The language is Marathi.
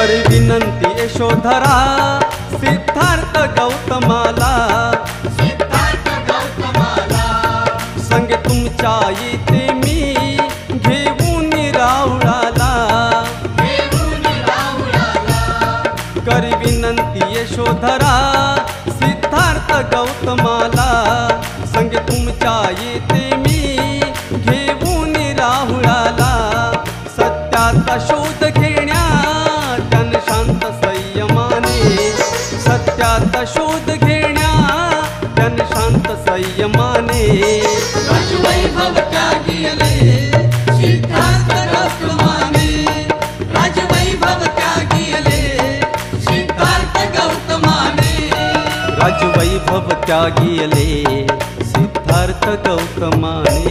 करी विनंती यशोधरा सिद्धार्थ गौतमाला, संगे तुमच्या येते मी घेऊन राहुळाला, करी विनंती यशोधरा सिद्धार्थ गौतमाला, संगे तुमच्या येते मी घेऊन राहुळाला, सत्याचा शोध घेण्या त्यान शांत संयमाने, सत्याचा शोध घेण्या त्यान शांत संयमाने, राजवैभव त्यागिले सिद्धार्थ गौतमाने, राजवैभव त्यागिले सिद्धार्थ गौतमाने, राजवैभव त्यागिले सिद्धार्थ गौतमाने।